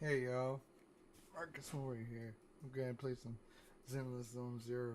Hey y'all, Marcus Moore here. I'm going to play some Zenless Zone Zero.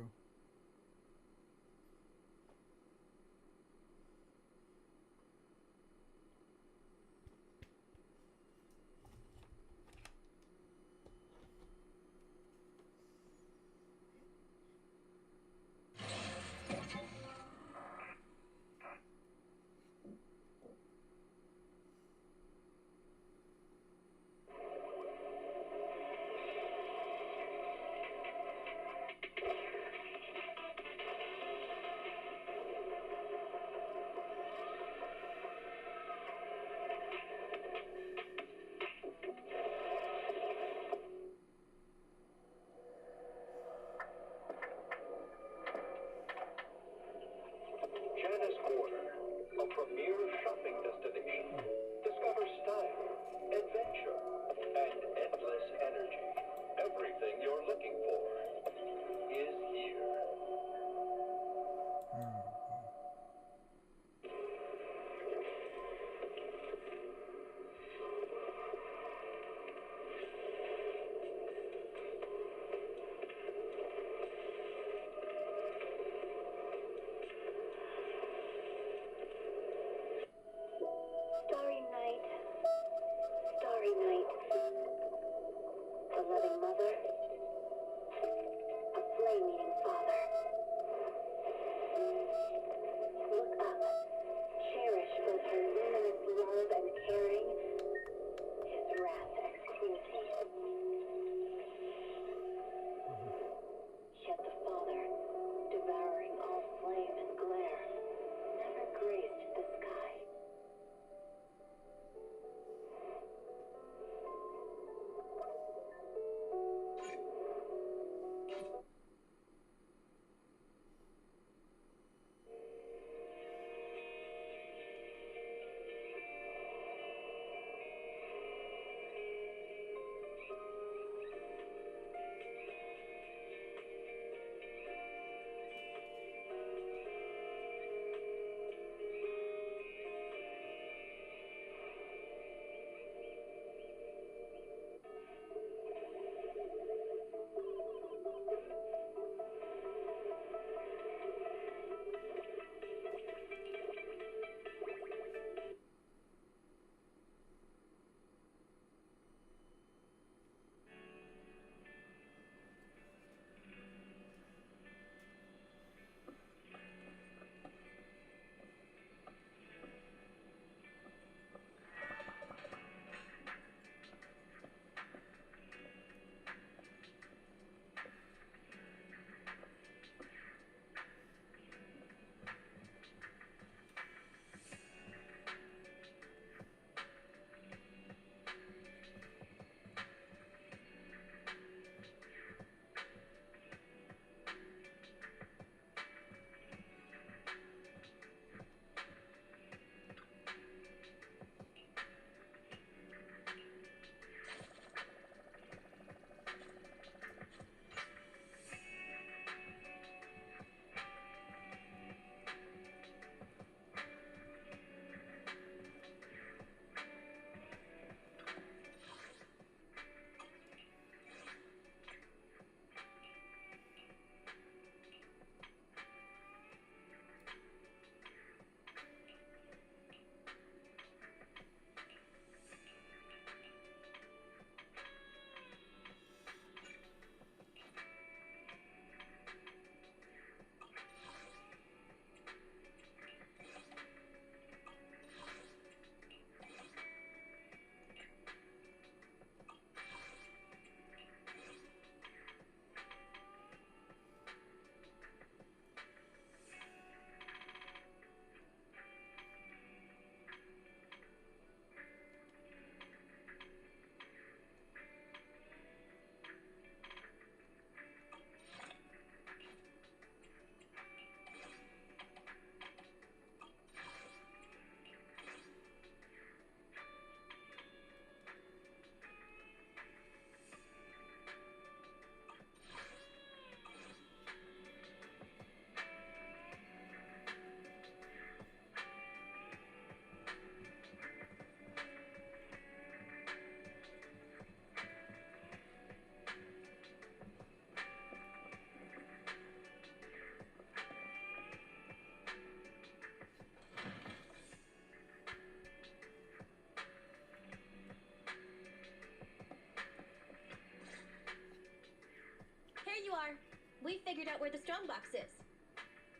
you are. We figured out where the strongbox is.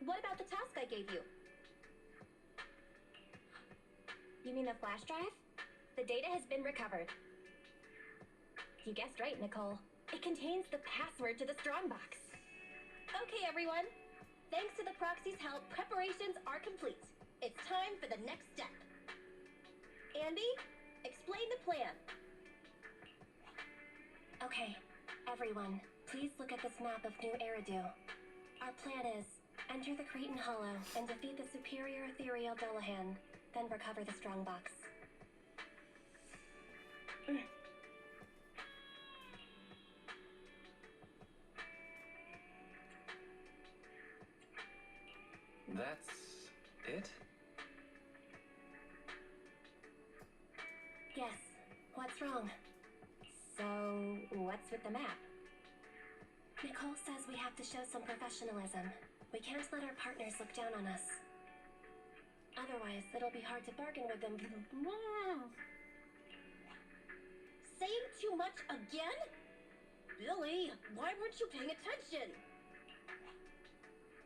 What about the task I gave you? You mean the flash drive? The data has been recovered. You guessed right, Nicole. It contains the password to the strongbox. Okay, everyone. Thanks to the proxy's help, preparations are complete. It's time for the next step. Andy, explain the plan. Okay, everyone, please look at this map of New Eridu. Our plan is enter the Cretan Hollow and defeat the superior ethereal Dullahan, then recover the strongbox. That's it? Yes. What's wrong? So, what's with the map? Nicole says we have to show some professionalism. We can't let our partners look down on us. Otherwise, it'll be hard to bargain with them. Saying too much again? Billy, why weren't you paying attention?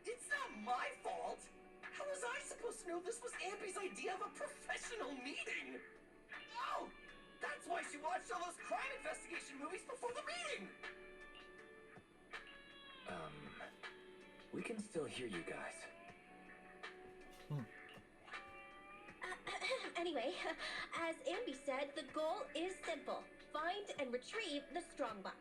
It's not my fault! How was I supposed to know this was Ampy's idea of a professional meeting? Oh! That's why she watched all those crime investigation movies before the meeting! We can still hear you guys. Anyway, as Amby said, the goal is simple. Find and retrieve the strongbox.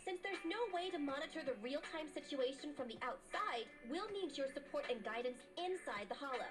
Since there's no way to monitor the real-time situation from the outside, we'll need your support and guidance inside the Hollow.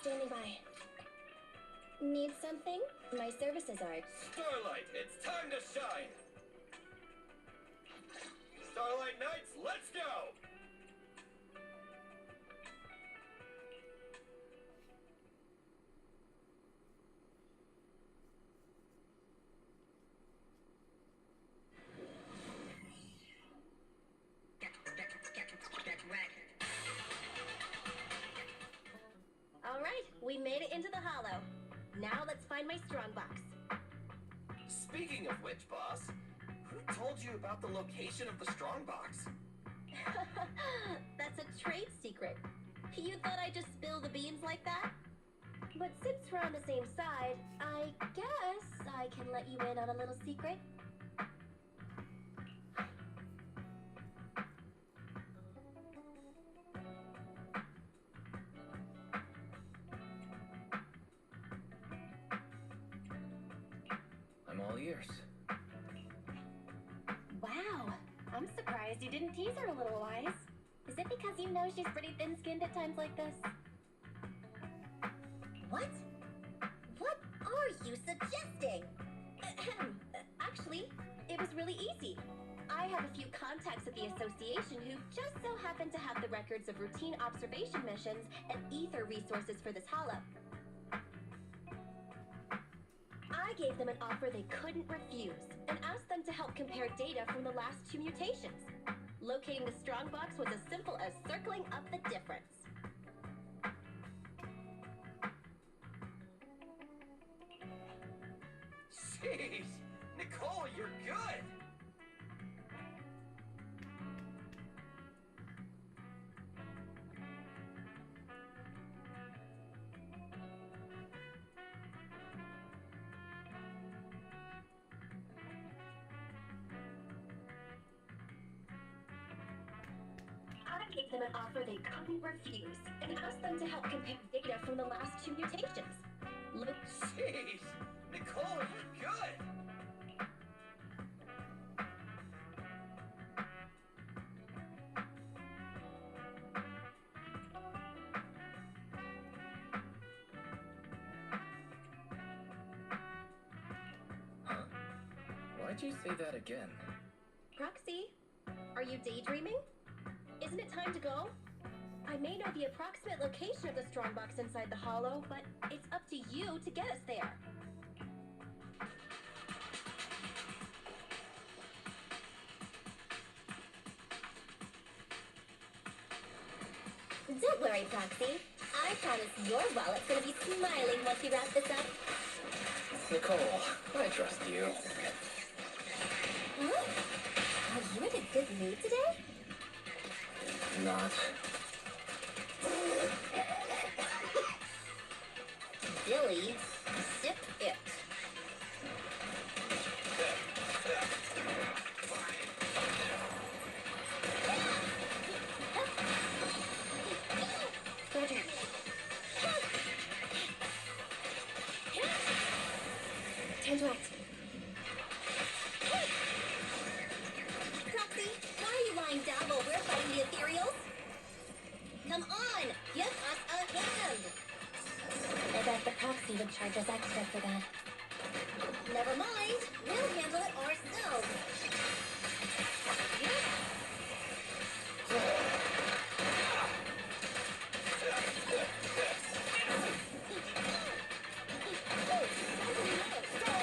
Standing by. Need something? My services are... Starlight, it's time to shine! Starlight Knights, let's go! All right, we made it into the Hollow. Now let's find my strongbox. Speaking of which, boss, who told you about the location of the strongbox? That's a trade secret. You thought I'd just spill the beans like that? But since we're on the same side, I guess I can let you in on a little secret. all ears. Wow, I'm surprised you didn't tease her a little, Wise. Is it because you know she's pretty thin-skinned at times like this? What? What are you suggesting? Actually, it was really easy. I have a few contacts at the association who just so happen to have the records of routine observation missions and ether resources for this hollow. I gave them an offer they couldn't refuse and asked them to help compare data from the last 2 mutations. Locating the strongbox was as simple as circling up the difference. Jeez, Nicole, you're good. I gave them an offer they couldn't refuse and asked them to help compare data from the last 2 mutations. Jeez, Nicole, you're good. Huh? Why'd you say that again? Proxy, are you daydreaming? Isn't it time to go? I may know the approximate location of the strongbox inside the hollow, but it's up to you to get us there. Don't worry, Proxy. I promise your wallet's gonna be smiling once you wrap this up. Nicole, I trust you. Huh? Are you in a good mood today? Not. Billy, sip it. Roger. Time to act. Proxy, why are you lying down while we're fighting the ethereals? Come on, give us a hand! I bet the Proxy would charge us extra for that. Never mind, we'll handle it ourselves.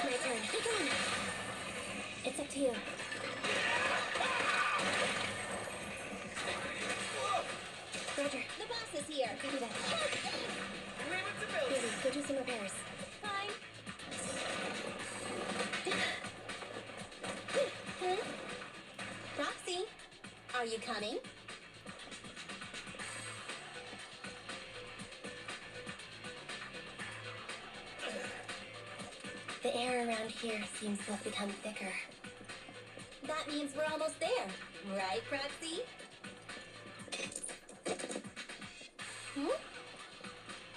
My turn. Keep going. It's up to you. Roger. The boss is here. Copy that. Leave it to Billy. Billy, go do some repairs. Fine. Roxy, are you coming? The air around here seems to have become thicker. That means we're almost there, right, Proxy?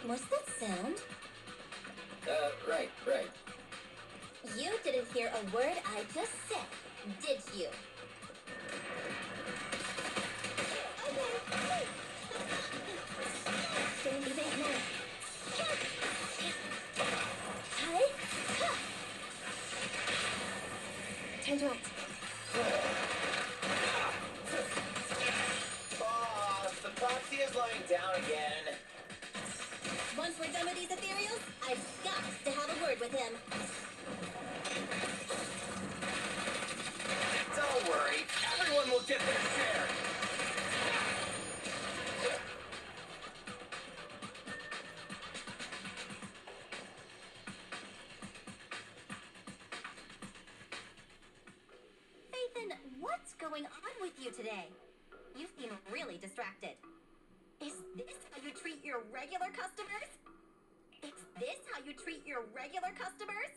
What's that sound? Right. You didn't hear a word I just said, did you? Okay. Don't be late now. Hi. Time to act. Boss, the Proxy is lying down again. Once we're done with these ethereals, I've got to have a word with him. Don't worry, everyone will get their share. Nathan, what's going on with you today? You seem really distracted. Is this how you treat your regular customers? Is this how you treat your regular customers?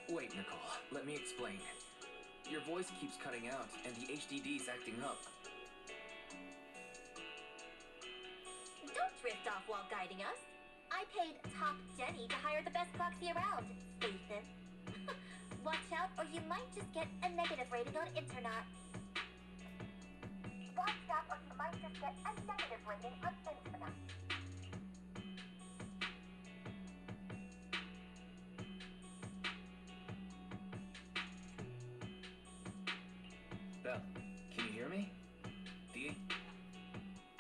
Wait, Nicole, let me explain. Your voice keeps cutting out, and the HDD's acting up. Don't drift off while guiding us. I paid Top Jenny to hire the best proxy around, Ethan. Watch out, or you might just get a negative rating on internet. Watch out, or you might just get a negative rating on internet. Belle, can you hear me?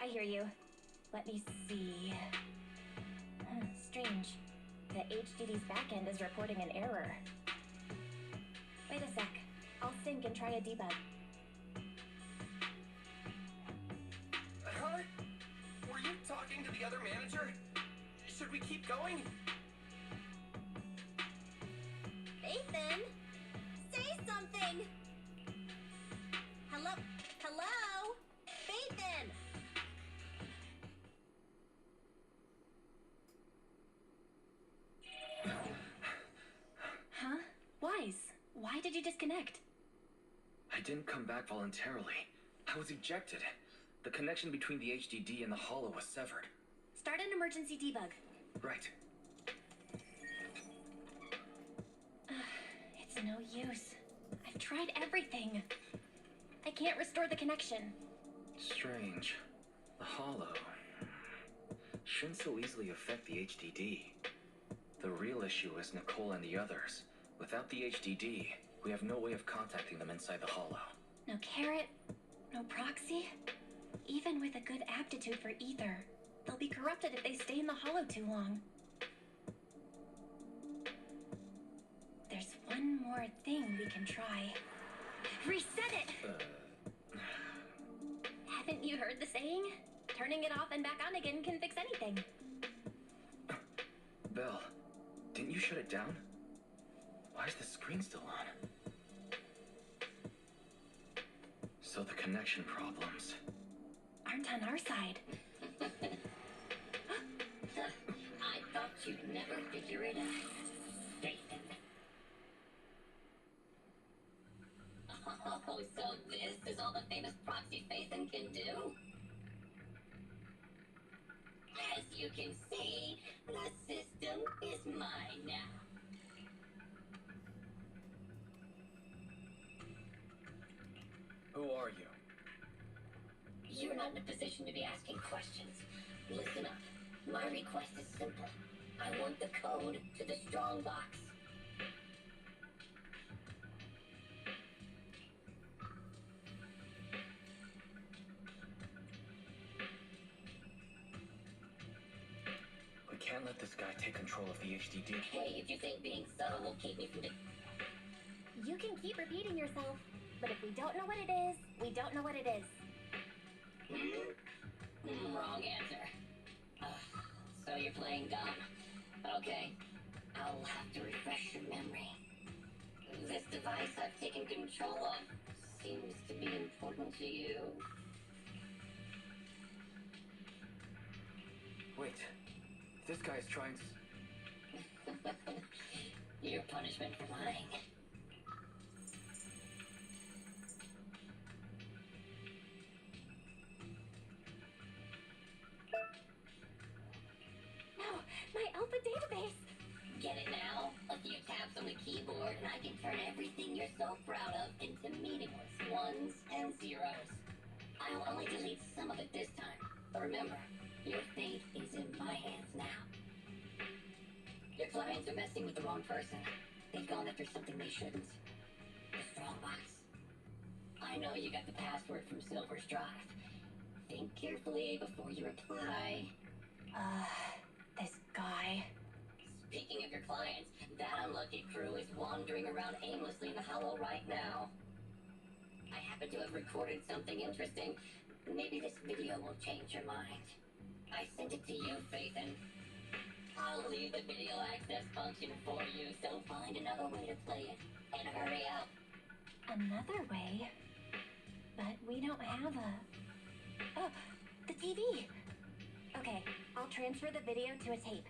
I hear you. Let me see. Strange. The HDD's backend is reporting an error. Wait a sec. I'll sync and try a debug. Huh? Were you talking to the other manager? Should we keep going? Ethan! Say something! Hello? Hello? Ethan! Huh? Wise, why did you disconnect? I didn't come back voluntarily. I was ejected. The connection between the HDD and the hollow was severed. Start an emergency debug. Right. It's no use. I've tried everything. I can't restore the connection. Strange. The hollow shouldn't so easily affect the HDD. The real issue is Nicole and the others. Without the HDD, we have no way of contacting them inside the hollow. No carrot, no proxy. Even with a good aptitude for ether, they'll be corrupted if they stay in the hollow too long. There's one more thing we can try. Reset it! Haven't you heard the saying? Turning it off and back on again can fix anything. Belle, didn't you shut it down? Why is the screen still on? So the connection problems aren't on our side. I thought you'd never figure it out. Nathan. Oh, so this is all the famous proxy Phaethon can do? As you can see, the system is mine now. Who are you? You're not in a position to be asking questions. Listen up. My request is simple. I want the code to the strong box. We can't let this guy take control of the HDD. Hey, if you think being subtle will keep me from You can keep repeating yourself, but if we don't know what it is, we don't know what it is. Wrong answer. So you're playing dumb. Okay, I'll have to refresh your memory. This device I've taken control of seems to be important to you. Wait, this guy's trying to... Your punishment for lying. No, my Alpha database! Get it now? A few taps on the keyboard and I can turn everything you're so proud of into meaningless ones and zeros. I'll only delete some of it this time. But remember, your fate is in my hands now. Your clients are messing with the wrong person. They've gone after something they shouldn't. The strong box. I know you got the password from Silver's drive. Think carefully before you reply. This guy. Speaking of your clients, that unlucky crew is wandering around aimlessly in the hollow right now. I happen to have recorded something interesting. Maybe this video will change your mind. I sent it to you, Phaethon. I'll leave the video access function for you, so find another way to play it. And hurry up. Another way? But we don't have a... Oh, the TV! Okay, I'll transfer the video to a tape.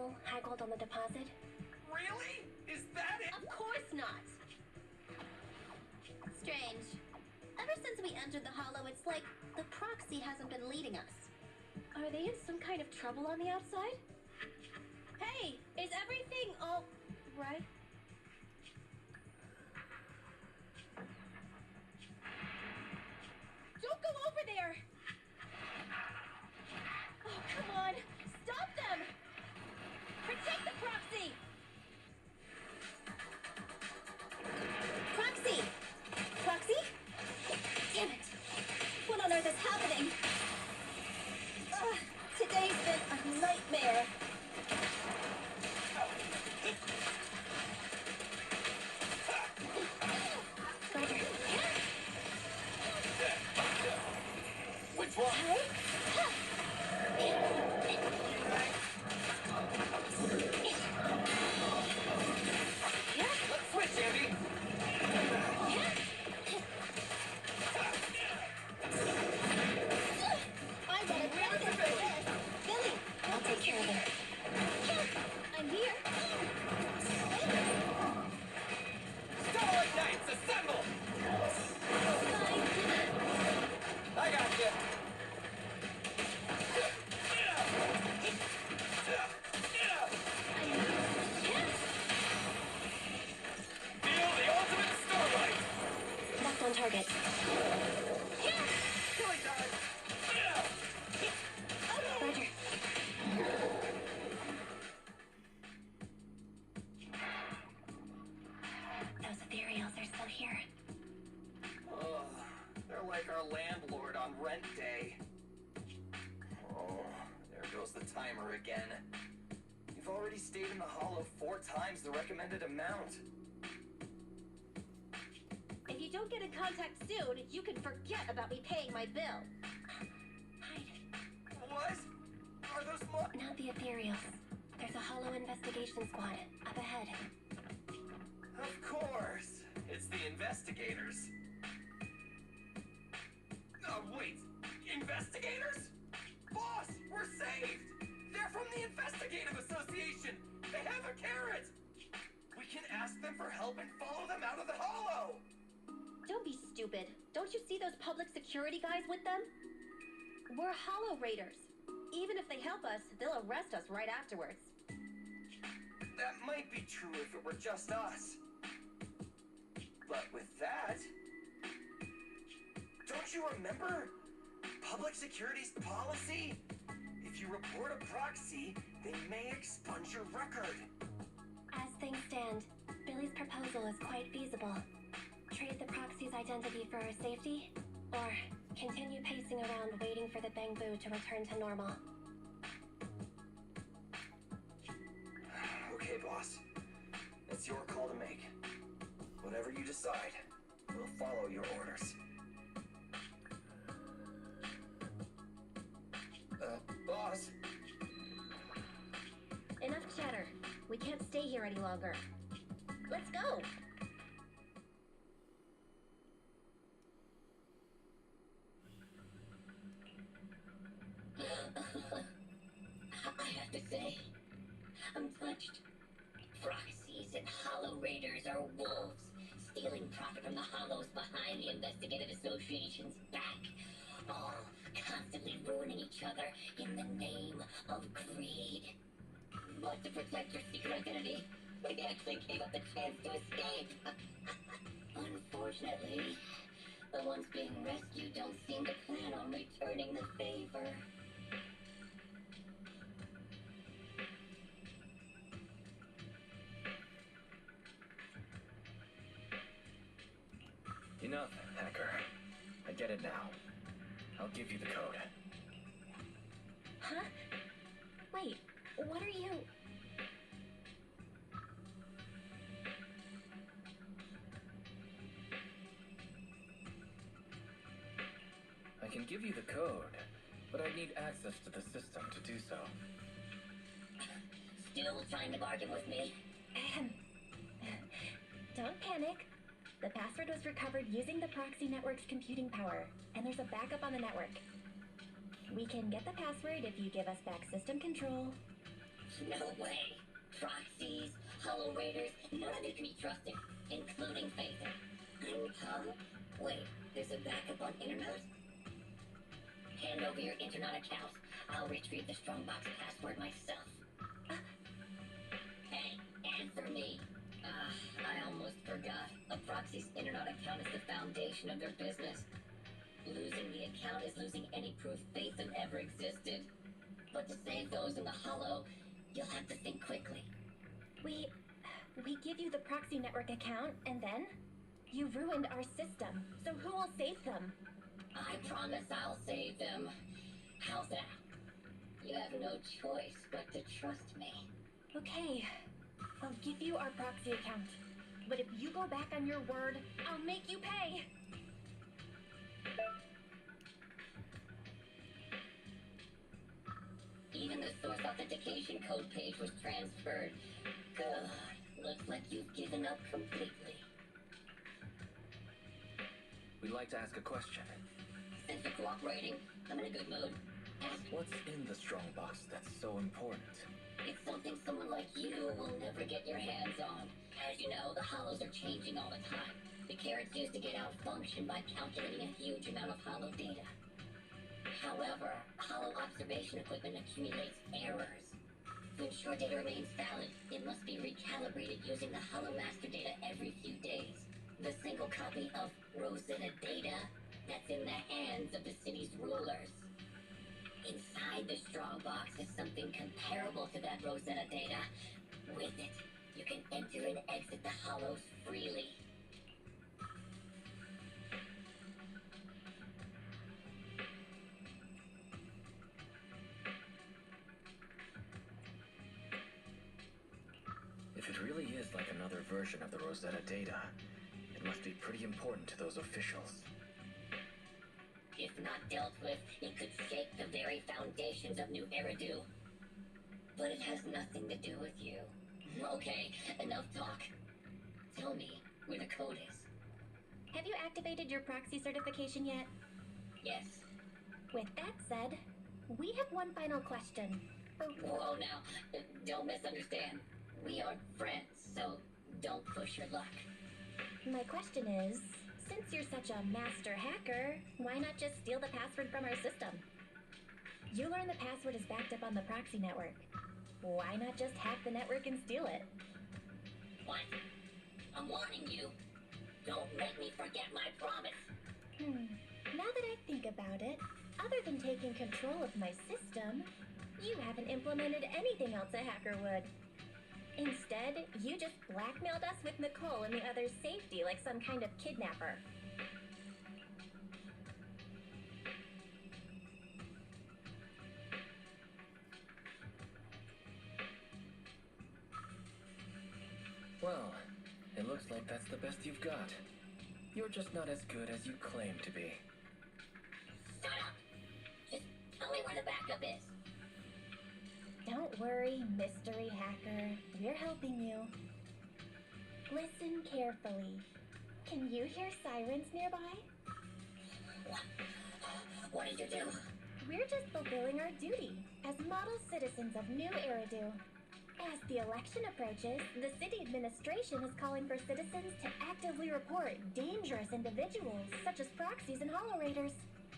No high gold on the deposit? Really? Is that it? Of course not! Strange. Ever since we entered the Hollow, it's like the proxy hasn't been leading us. Are they in some kind of trouble on the outside? Hey, is everything all right? Don't go over there! Oh, come on! Stop them! Protect the proxy! Proxy! Proxy? Damn it! What on earth is happening? Today's been a nightmare. Which one? Let's switch, Andy. I got a grab for this. Billy, I'll take care of it. I'm here. Starlight Knights, assemble! I got you. Feel the ultimate starlight. Locked on target. Killing time. Roger. Those ethereals are still here. Oh, they're like our landlord on rent day. Oh, there goes the timer again. You've already stayed in the Hollow 4 times the recommended amount. If you don't get in contact soon, you can forget about me paying my bill. Hide. What? Are those Not the ethereals. There's a Hollow investigation squad up ahead. Of course. It's the investigators. Oh, wait. Investigators? Boss, we're saved! They're from the Investigative Association! They have a carrot! We can ask them for help and follow them out of the Hollow! Don't be stupid. Don't you see those public security guys with them? We're Hollow Raiders. Even if they help us, they'll arrest us right afterwards. That might be true if it were just us. But with that... Don't you remember? Public security's policy? If you report a proxy, they may expunge your record. As things stand, Billy's proposal is quite feasible. Trade the proxy's identity for our safety, or continue pacing around waiting for the Bangbu to return to normal. Okay, boss. It's your call to make. Whatever you decide, we'll follow your orders. Boss? Enough chatter. We can't stay here any longer. Let's go! I have to say, I'm touched. Proxies and Hollow Raiders are wolves, stealing profit from the Hollows behind the Investigative Association's back, all constantly ruining each other in the name of greed. But to protect your secret identity, they actually gave up the chance to escape. Unfortunately, the ones being rescued don't seem to plan on returning the favor. Enough, hacker. I get it now. I'll give you the code. Huh? Wait, what are you... I can give you the code, but I need access to the system to do so. Still trying to bargain with me? Don't panic. The password was recovered using the proxy network's computing power, and there's a backup on the network. We can get the password if you give us back system control. No way. Proxies, hollow raiders, none of it can be trusted, including Phaser. Huh? Wait, there's a backup on Internet? Hand over your Internet account. I'll retrieve the Strongbox password myself. Hey, answer me. I almost forgot. A proxy's Internet account is the foundation of their business. Losing the account is losing any proof Phaser ever existed. But to save those in the hollow, you'll have to think quickly. We give you the proxy network account, and then? You ruined our system, so who will save them? I promise I'll save them. How's that? You have no choice but to trust me. Okay, I'll give you our proxy account. But if you go back on your word, I'll make you pay. Even the source authentication code page was transferred. Good. Looks like you've given up completely. We'd like to ask a question. Since you're cooperating, I'm in a good mood. Ask. What's in the Strongbox that's so important? It's something someone like you will never get your hands on. As you know, the hollows are changing all the time. The carrots used to get out function by calculating a huge amount of hollow data. However, hollow observation equipment accumulates errors. To ensure data remains valid, it must be recalibrated using the hollow master data every few days. The single copy of Rosetta data that's in the hands of the city's rulers. Inside the Strongbox is something comparable to that Rosetta data. With it, you can enter and exit the hollows freely. If it really is like another version of the Rosetta data, it must be pretty important to those officials. If not dealt with, it could shake the very foundations of New Eridu. But it has nothing to do with you. Okay, enough talk. Tell me where the code is. Have you activated your proxy certification yet? Yes. With that said, we have one final question. Whoa now, don't misunderstand. We aren't friends, so don't push your luck. My question is, since you're such a master hacker, why not just steal the password from our system? You learn the password is backed up on the proxy network. Why not just hack the network and steal it? What? I'm warning you. Don't make me forget my promise. Now that I think about it, other than taking control of my system, you haven't implemented anything else a hacker would. Instead, you just blackmailed us with Nicole and the others' safety like some kind of kidnapper. Well, it looks like that's the best you've got. You're just not as good as you claim to be. Shut up! Just tell me where the backup is. Don't worry, mystery hacker. We're helping you. Listen carefully. Can you hear sirens nearby? What did you do? We're just fulfilling our duty as model citizens of New Eridu. As the election approaches, the city administration is calling for citizens to actively report dangerous individuals such as proxies and hollow raiders.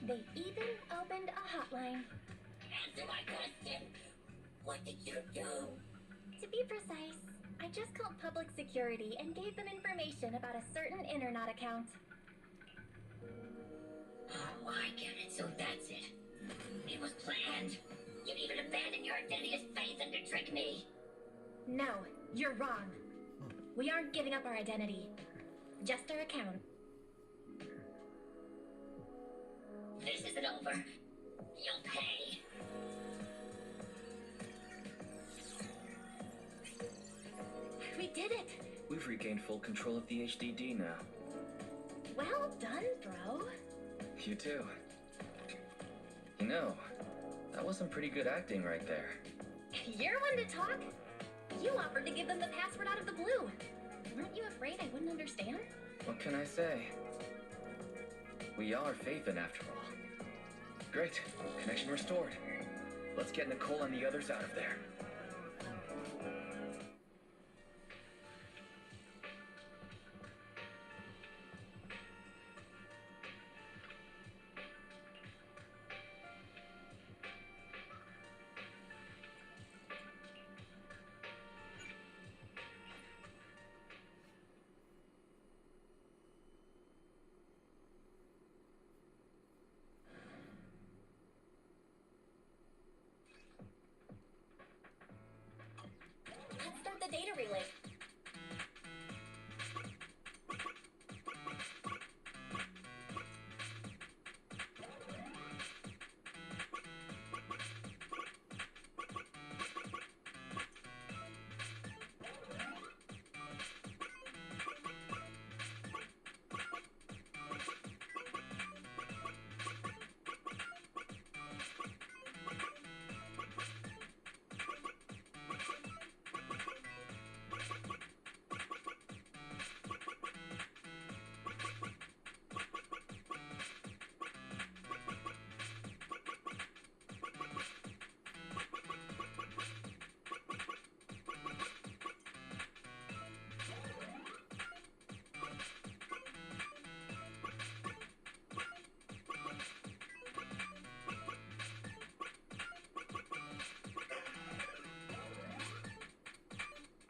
They even opened a hotline. Answer my question. What did you do? To be precise, I just called public security and gave them information about a certain internet account. Oh, I get it. So that's it. It was planned. You'd even abandon your identity as Phaser to trick me. No, you're wrong. We aren't giving up our identity. Just our account. This isn't over. You'll pay. We did it! We've regained full control of the HDD now. Well done, bro. You too. You know, that was some pretty good acting right there. You're one to talk. You offered to give them the password out of the blue. Weren't you afraid I wouldn't understand? What can I say? We are Phaser after all. Great. Connection restored. Let's get Nicole and the others out of there. memory link.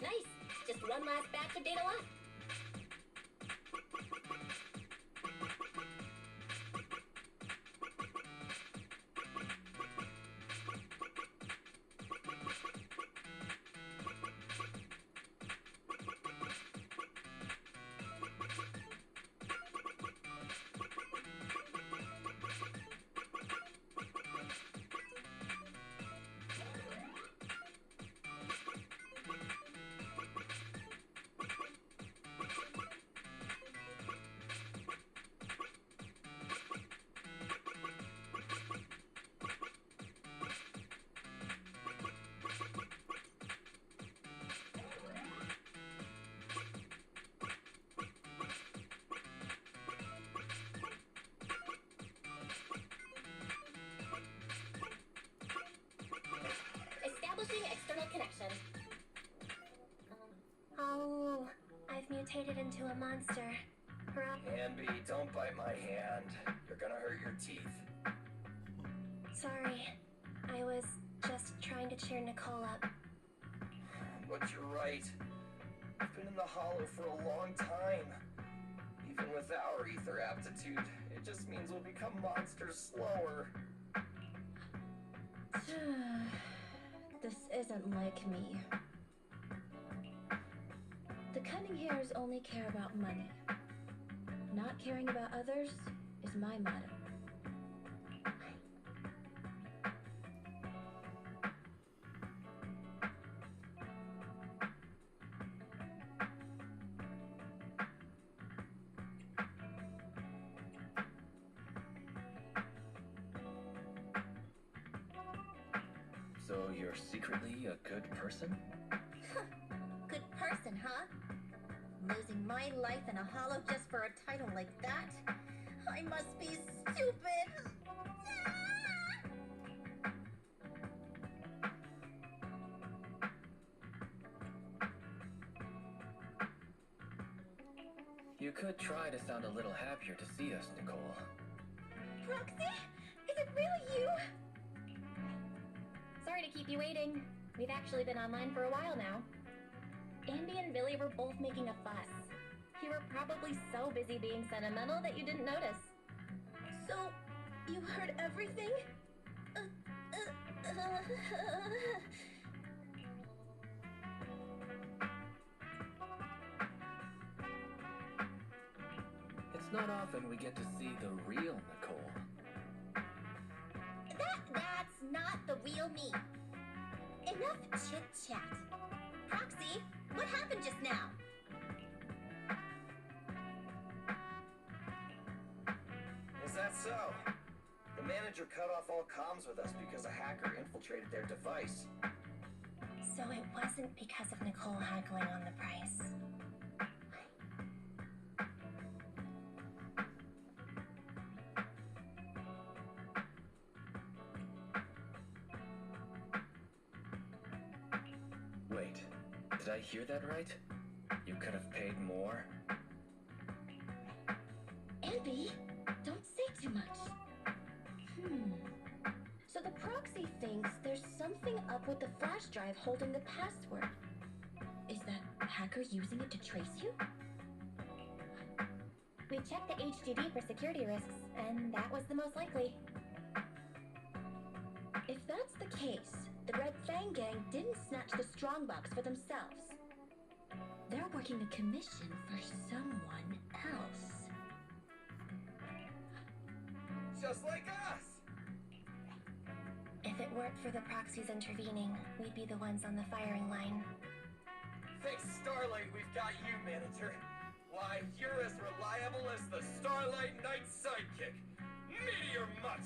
Nice! Just one last batch of data left. Establishing external connection. Oh, I've mutated into a monster. Anby, don't bite my hand. You're gonna hurt your teeth. Sorry. I was just trying to cheer Nicole up. But you're right. I've been in the hollow for a long time. Even with our ether aptitude, it just means we'll become monsters slower. This isn't like me. The cunning hairs only care about money. Not caring about others is my motto. So you're secretly a good person? Good person, huh? Losing my life in a hollow just for a title like that? I must be stupid! You could try to sound a little happier to see us, Nicole. Proxy? Is it really you? Sorry to keep you waiting. We've actually been online for a while now. Andy and Billy were both making a fuss. You were probably so busy being sentimental that you didn't notice. So, you heard everything? It's not often we get to see the real Nicole. That's not the real me. Enough chit-chat. Proxy, what happened just now? Is that so? The manager cut off all comms with us because a hacker infiltrated their device. So it wasn't because of Nicole haggling on the price. Wait, did I hear that right? You could have paid more? Andy, don't say too much. So the proxy thinks there's something up with the flash drive holding the password. Is that hacker using it to trace you? We checked the HDD for security risks, and that was the most likely. If that's the case, the Red Fang gang didn't snatch the strongbox for themselves. They're working a commission for someone else. Just like us! If it weren't for the proxies intervening, we'd be the ones on the firing line. Thanks Starlight, we've got you, manager. Why, you're as reliable as the Starlight Knight sidekick, Meteor Mutt!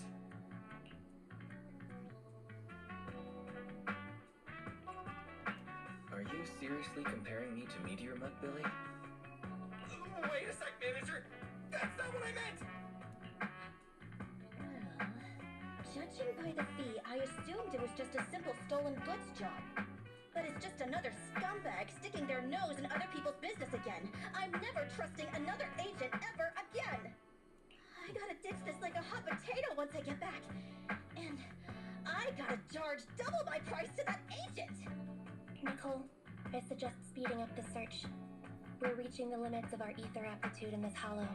Are you seriously comparing me to Meteor Mutt, Billy? Wait a sec, manager! That's not what I meant! Well, judging by the fee, I assumed it was just a simple stolen goods job. But it's just another scumbag sticking their nose in other people's business again. I'm never trusting another agent ever again. I gotta ditch this like a hot potato once I get back. And I gotta charge double my price to that agent. Nicole, I suggest speeding up the search. We're reaching the limits of our ether aptitude in this hollow.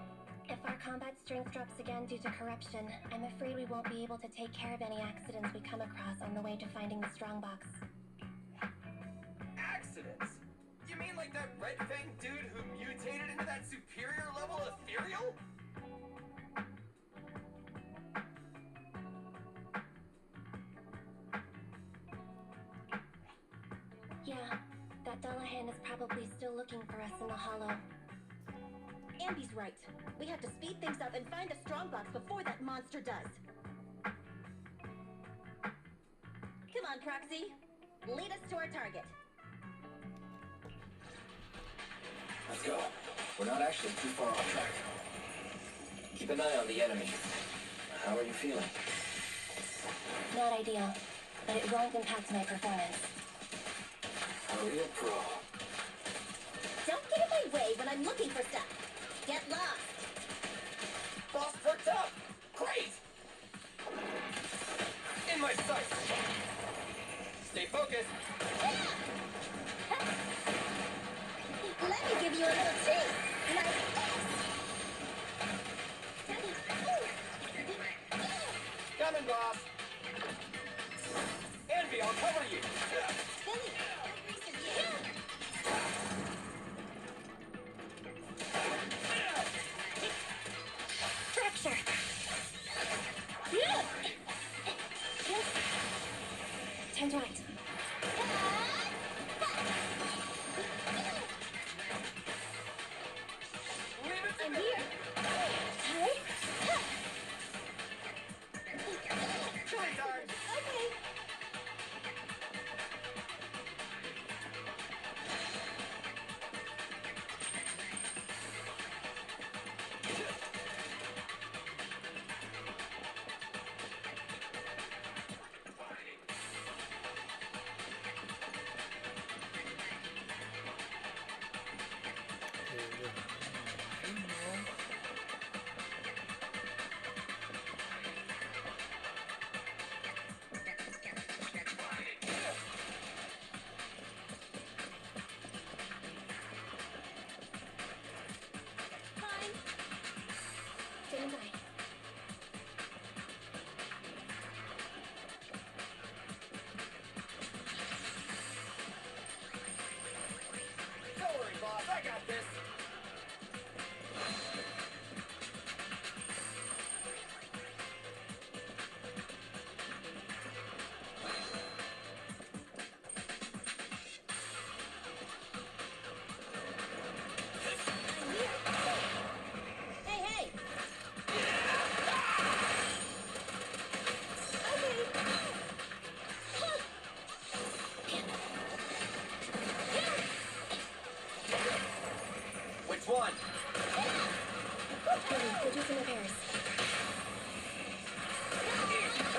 If our combat strength drops again due to corruption, I'm afraid we won't be able to take care of any accidents we come across on the way to finding the strongbox. Accidents? You mean like that red fang dude who mutated into that superior level ethereal? Yeah, that Dullahan is probably still looking for us in the hollow. Andy's right. We have to speed things up and find the strongbox before that monster does. Come on, Proxy. Lead us to our target. Let's go. We're not actually too far off track. Keep an eye on the enemy. How are you feeling? Not ideal, but it won't impact my performance. A real pro. Don't get in my way when I'm looking for stuff. Get lost. Boss perked up! Great! In my sights! Stay focused! Let me give you a little treat. Like Coming, boss! Envy, I'll cover you! Billy, that greases you. Fracture! Time's right. Leave it to I'm me! here. Hey? Chili time! Okay. Fine. Stand by. Don't worry, boss, I got this! Hey, hey. Which one? Billy, go do some repairs.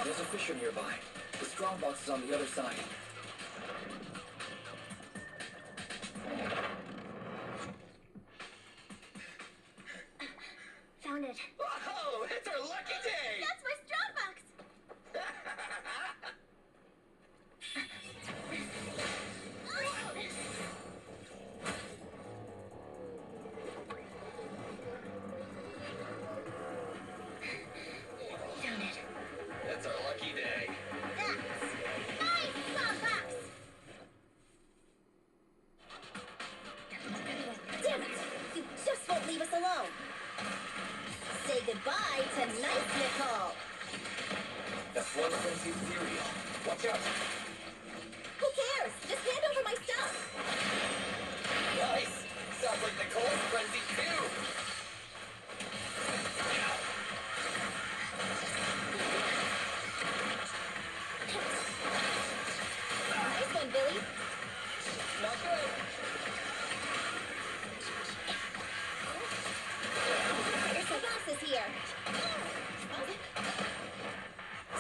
There's a fissure nearby. The strongbox is on the other side. Found it. Whoa! It's our lucky day! That's my strongbox. Found it. It's our lucky day. That's my strongbox. Say goodbye to nice Nicole. That's one frenzied cereal. Watch out. Who cares? Just hand over my stuff. Nice. Sounds like Nicole's frenzied too. Nice one, Billy. Not good. Your glasses here.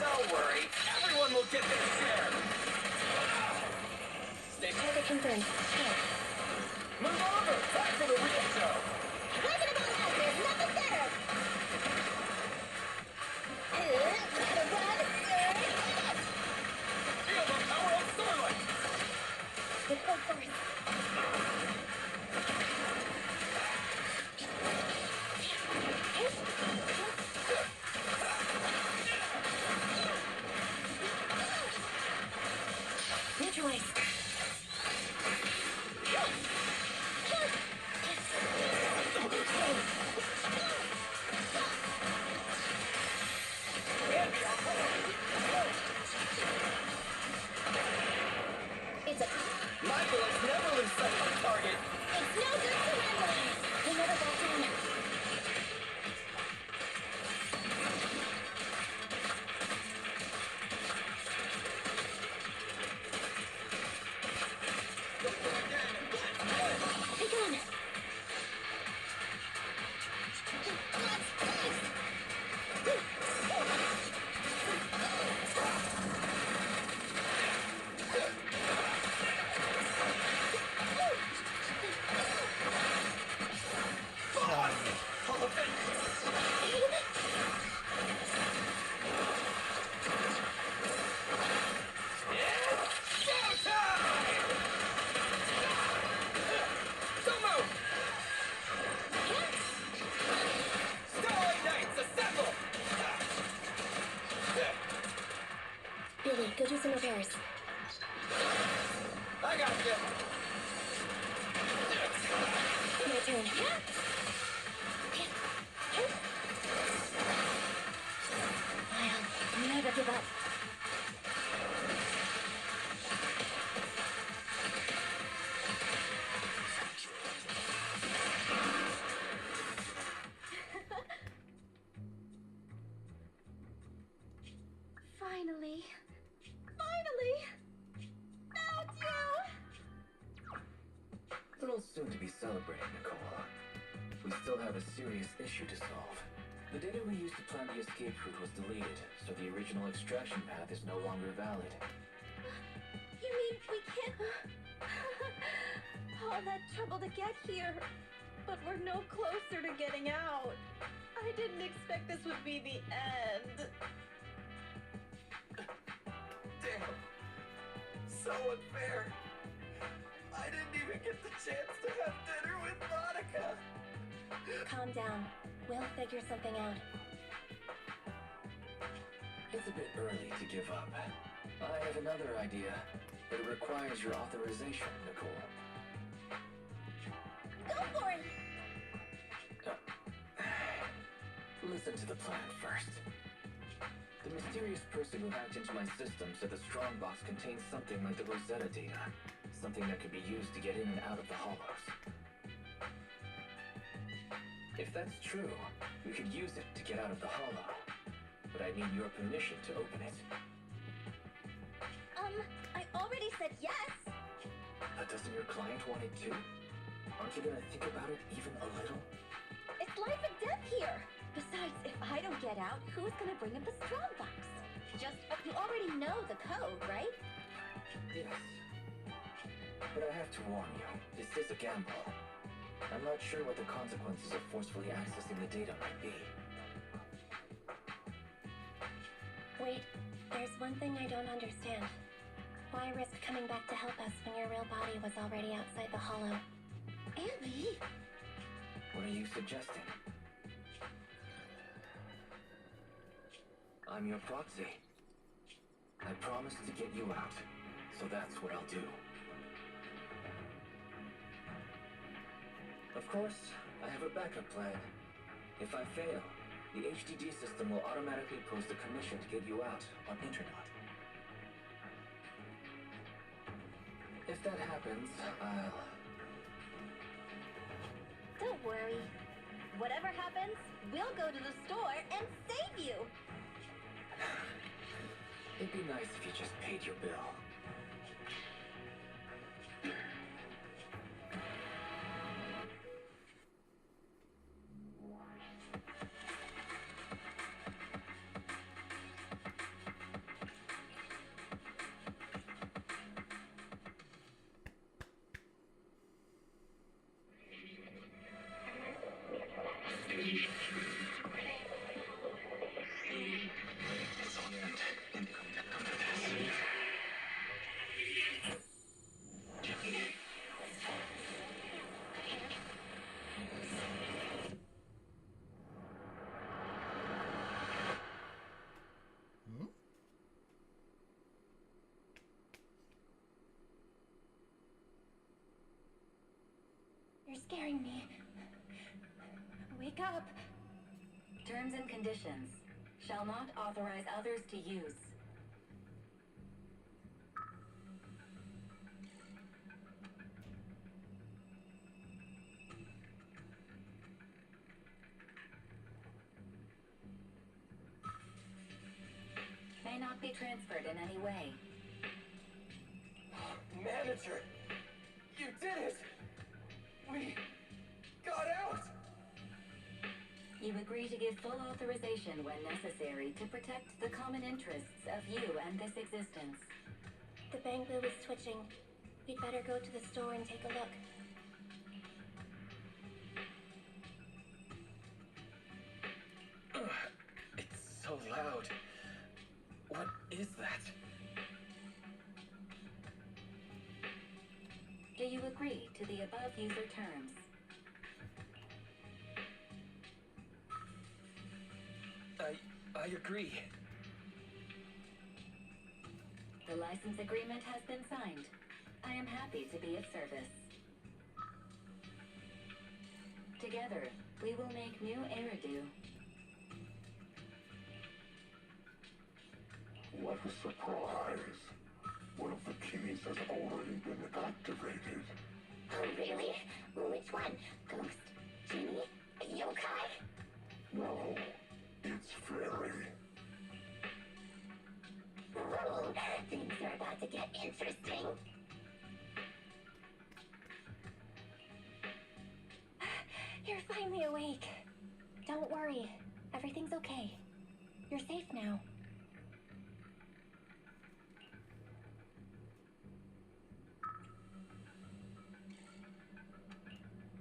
Don't worry. Everyone will get their share. Stay Target confirmed. Move over! Time for the real show! Talking about that, there's nothing better. Gotta run, Feel the power of Starlight! Go first. Neutralize. It's a... My bullets never lose sight of the target! It's no good surrendering. They never got down. Take on. Don't move! Starlight Knights, assemble! Billy, go do some repairs. I got you! My turn. I'll never give up. Finally. Finally! Found you! Little soon to be celebrating, Nicole. We still have a serious issue to solve. The data we used to plan the escape route was deleted, so the original extraction path is no longer valid. You mean we can't... All that trouble to get here, but we're no closer to getting out. I didn't expect this would be the end. Damn. So unfair. I didn't even get the chance to have dinner with Monica. Calm down. We'll figure something out. It's a bit early to give up. I have another idea, but it requires your authorization, Nicole. Go for it! Listen to the plan first. The mysterious person who hacked into my system said the strongbox contains something like the Rosetta data. Something that could be used to get in and out of the hollows. If that's true, we could use it to get out of the hollow. But I need your permission to open it. I already said yes! But doesn't your client want it too? Aren't you gonna think about it even a little? It's life and death here! Besides, if I don't get out, who's gonna bring him the strongbox? You already know the code, right? Yes. But I have to warn you, this is a gamble. I'm not sure what the consequences of forcefully accessing the data might be. Wait, there's one thing I don't understand. Why risk coming back to help us when your real body was already outside the hollow? Andy! What are you suggesting? I'm your proxy. I promised to get you out, so that's what I'll do. Of course, I have a backup plan. If I fail, the HDD system will automatically post a commission to get you out on internet. If that happens, I'll... Don't worry. Whatever happens, we'll go to the store and save you. It'd be nice if you just paid your bill. You're scaring me. Wake up. Terms and conditions. Shall not authorize others to use. May not be transferred in any way. Manager! You did it! We got out! You agree to give full authorization when necessary to protect the common interests of you and this existence. The bamboo is twitching. We'd better go to the store and take a look. It's so loud. What is that? Do you agree to the above user terms? I agree. The license agreement has been signed. I am happy to be of service. Together, we will make new Eridu. What a surprise. One of the keys has already been activated. Oh, really? Which one? Ghost? Genie? Yokai? No, it's fairy. Ooh, things are about to get interesting. You're finally awake. Don't worry. Everything's okay. You're safe now.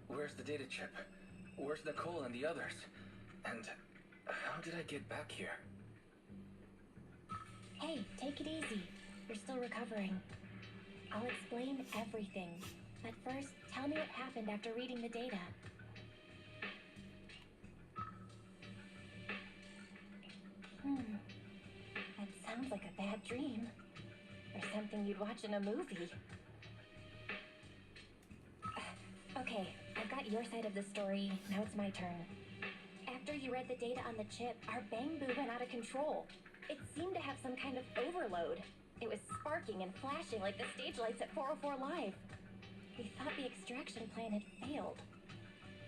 Where's the data chip? Where's Nicole and the others? And how did I get back here? Hey, take it easy. You're still recovering. I'll explain everything. But first, tell me what happened after reading the data. That sounds like a bad dream. Or something you'd watch in a movie. Okay, I've got your side of the story. Now it's my turn. After you read the data on the chip, our bamboo went out of control. It seemed to have some kind of overload. It was sparking and flashing like the stage lights at 404 Live. We thought the extraction plan had failed.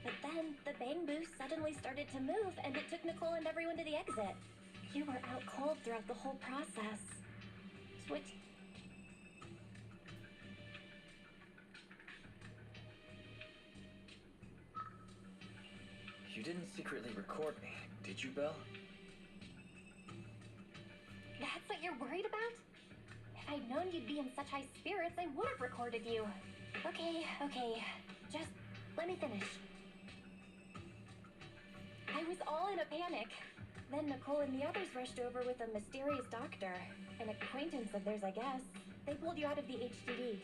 But then, the bamboo suddenly started to move, and it took Nicole and everyone to the exit. You were out cold throughout the whole process. Switch... You didn't secretly record me, did you, Belle? That's what you're worried about? If I'd known you'd be in such high spirits, I would have recorded you. Okay. Just let me finish. I was all in a panic. Then Nicole and the others rushed over with a mysterious doctor. An acquaintance of theirs, I guess. They pulled you out of the HDD.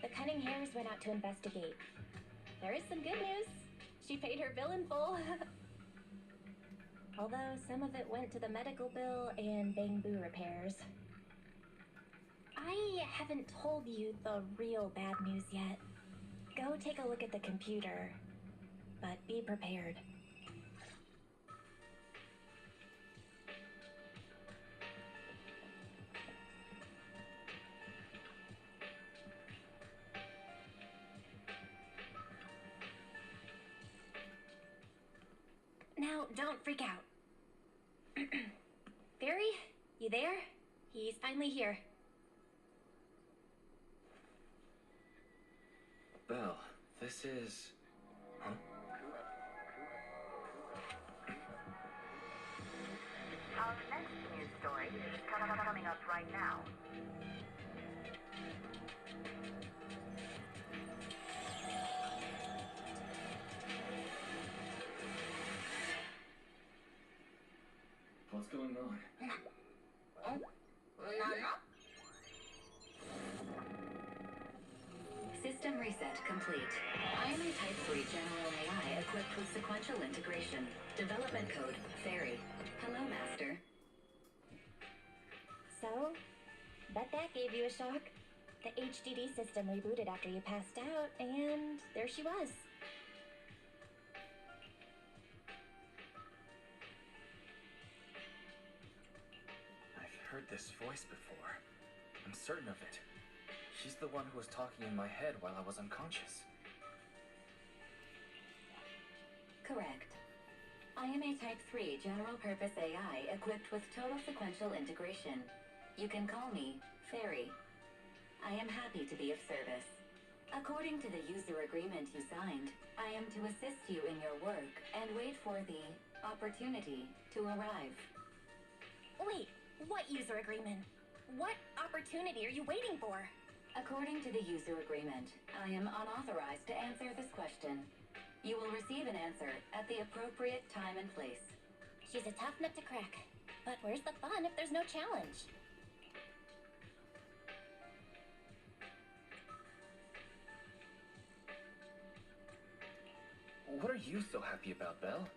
The Cunning Hares went out to investigate. There is some good news. She paid her bill in full. Although some of it went to the medical bill and bamboo repairs. I haven't told you the real bad news yet. Go take a look at the computer. But be prepared. Now, don't freak out. Barry, you there? He's finally here. Belle, this is... Huh? Our next news story is coming up right now. What's going on? System reset complete. I am a Type 3 General AI equipped with sequential integration. Development code, Fairy. Hello, Master. So, bet that gave you a shock. The HDD system rebooted after you passed out, and there she was. I've heard this voice before. I'm certain of it. She's the one who was talking in my head while I was unconscious. Correct. I am a Type 3 General Purpose AI equipped with total sequential integration. You can call me Fairy. I am happy to be of service. According to the user agreement you signed, I am to assist you in your work and wait for the opportunity to arrive. Wait, what user agreement? What opportunity are you waiting for? According to the user agreement, I am unauthorized to answer this question. You will receive an answer at the appropriate time and place. She's a tough nut to crack. But where's the fun if there's no challenge? What are you so happy about, Belle?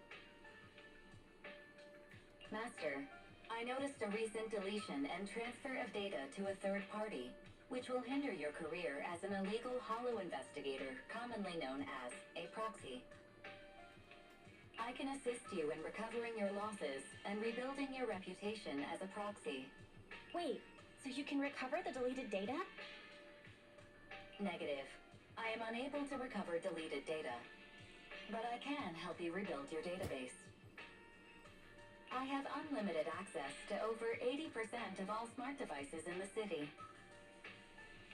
Master, I noticed a recent deletion and transfer of data to a third party, which will hinder your career as an illegal holo investigator, commonly known as a proxy. I can assist you in recovering your losses and rebuilding your reputation as a proxy. Wait, so you can recover the deleted data? Negative. I am unable to recover deleted data, but I can help you rebuild your database. I have unlimited access to over 80% of all smart devices in the city.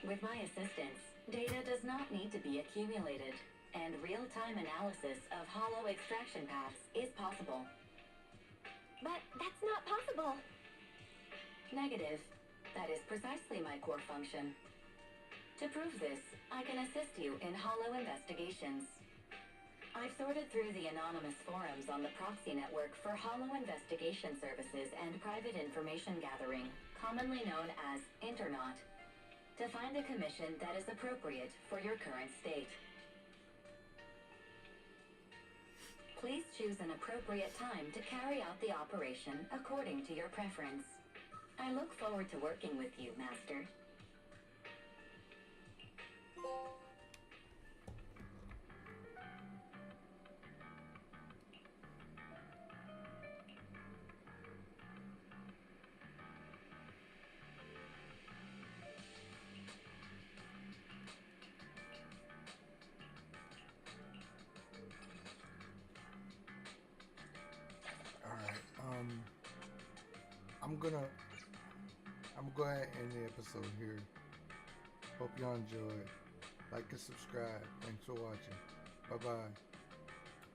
With my assistance, data does not need to be accumulated, and real-time analysis of holo extraction paths is possible. But that's not possible. Negative. That is precisely my core function. To prove this, I can assist you in holo investigations. I've sorted through the anonymous forums on the proxy network for holo investigation services and private information gathering, commonly known as Internaut, to find a commission that is appropriate for your current state. Please choose an appropriate time to carry out the operation according to your preference. I look forward to working with you, Master. I'm gonna go ahead and end the episode here. Hope y'all enjoyed. Like and subscribe. Thanks for watching. Bye bye.